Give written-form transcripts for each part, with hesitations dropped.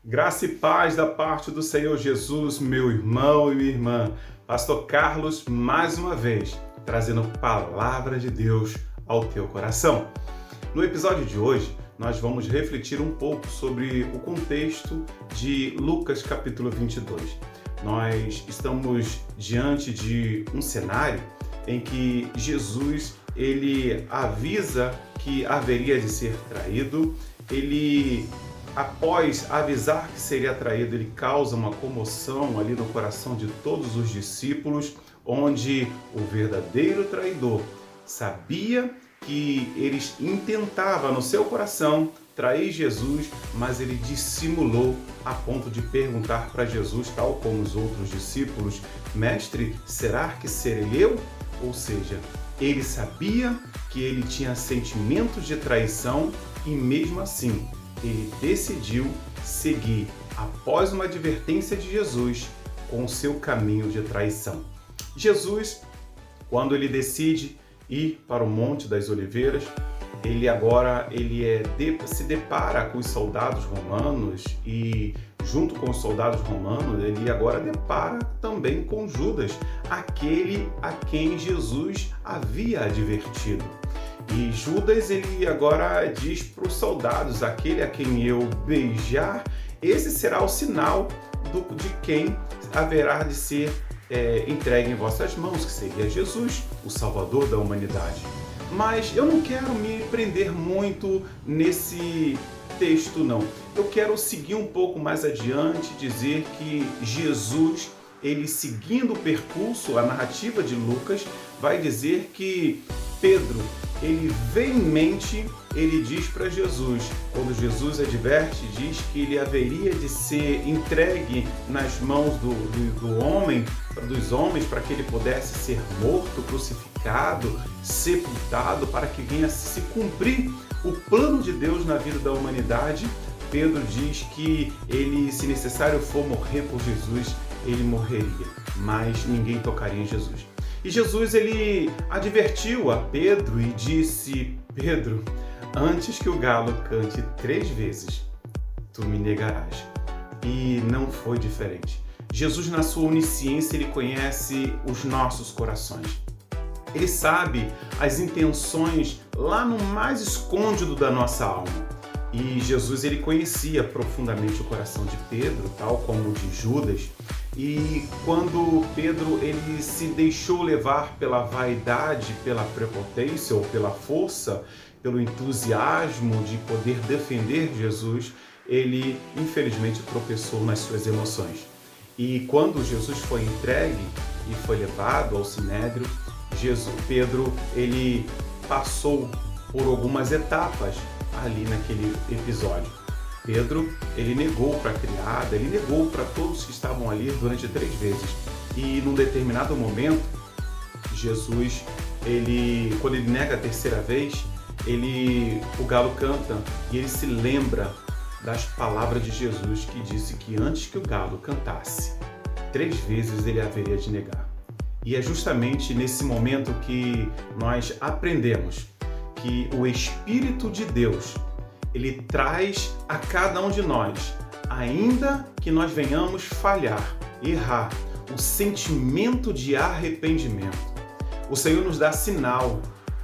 Graça e paz da parte do Senhor Jesus, meu irmão e minha irmã. Pastor Carlos, mais uma vez, trazendo palavra de Deus ao teu coração. No episódio de hoje, nós vamos refletir um pouco sobre o contexto de Lucas capítulo 22. Nós estamos diante de um cenário em que Jesus, ele avisa que haveria de ser traído, após avisar que seria traído, ele causa uma comoção ali no coração de todos os discípulos, onde o verdadeiro traidor sabia que eles intentavam no seu coração trair Jesus, mas ele dissimulou a ponto de perguntar para Jesus, tal como os outros discípulos: Mestre, será que serei eu? Ou seja, ele sabia que ele tinha sentimentos de traição e mesmo assim ele decidiu seguir, após uma advertência de Jesus, com o seu caminho de traição. Jesus, quando ele decide ir para o Monte das Oliveiras, ele se depara com os soldados romanos e, junto com os soldados romanos, ele agora depara também com Judas, aquele a quem Jesus havia advertido. E Judas, ele agora diz para os soldados: aquele a quem eu beijar, esse será o sinal de quem haverá de ser entregue em vossas mãos, que seria Jesus, o Salvador da humanidade. Mas eu não quero me prender muito nesse texto, não. Eu quero seguir um pouco mais adiante, dizer que Jesus, ele seguindo o percurso, a narrativa de Lucas, vai dizer que Pedro, ele veemente, ele diz para Jesus, quando Jesus adverte, diz que ele haveria de ser entregue nas mãos dos homens, para que ele pudesse ser morto, crucificado, sepultado, para que venha se cumprir o plano de Deus na vida da humanidade. Pedro diz que ele, se necessário for morrer por Jesus, ele morreria, mas ninguém tocaria em Jesus. E Jesus, ele advertiu a Pedro e disse: Pedro, antes que o galo cante 3 vezes, tu me negarás. E não foi diferente. Jesus, na sua onisciência, ele conhece os nossos corações. Ele sabe as intenções lá no mais escôndido da nossa alma. E Jesus, ele conhecia profundamente o coração de Pedro, tal como o de Judas. E quando Pedro, ele se deixou levar pela vaidade, pela prepotência ou pela força, pelo entusiasmo de poder defender Jesus, ele infelizmente tropeçou nas suas emoções. E quando Jesus foi entregue e foi levado ao sinédrio, Pedro, ele passou por algumas etapas ali naquele episódio. Pedro, ele negou para a criada, ele negou para todos que estavam ali durante 3 vezes. E num determinado momento, Jesus, quando ele nega a 3ª vez, o galo canta e ele se lembra das palavras de Jesus, que disse que antes que o galo cantasse, 3 vezes ele haveria de negar. E é justamente nesse momento que nós aprendemos que o Espírito de Deus, ele traz a cada um de nós, ainda que nós venhamos falhar, errar, o sentimento de arrependimento. O Senhor nos dá sinal,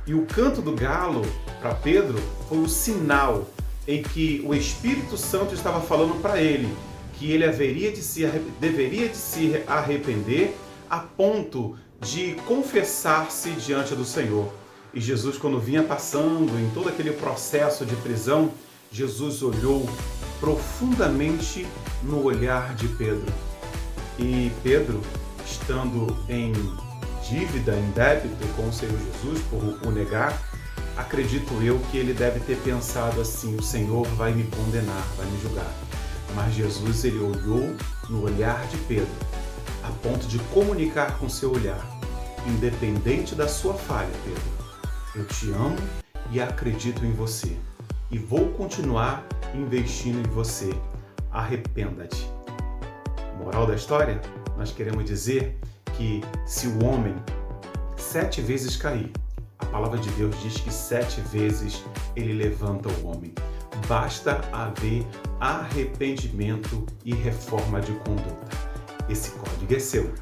e o canto do galo para Pedro foi o sinal em que o Espírito Santo estava falando para ele que ele deveria de se arrepender a ponto de confessar-se diante do Senhor. E Jesus, quando vinha passando em todo aquele processo de prisão, Jesus olhou profundamente no olhar de Pedro. E Pedro, estando em dívida, em débito com o Senhor Jesus por o negar, acredito eu que ele deve ter pensado assim: o Senhor vai me condenar, vai me julgar. Mas Jesus, ele olhou no olhar de Pedro, a ponto de comunicar com seu olhar: independente da sua falha, Pedro, eu te amo e acredito em você. E vou continuar investindo em você. Arrependa-te. Moral da história? Nós queremos dizer que se o homem 7 vezes cair, a palavra de Deus diz que 7 vezes ele levanta o homem. Basta haver arrependimento e reforma de conduta. Esse código é seu.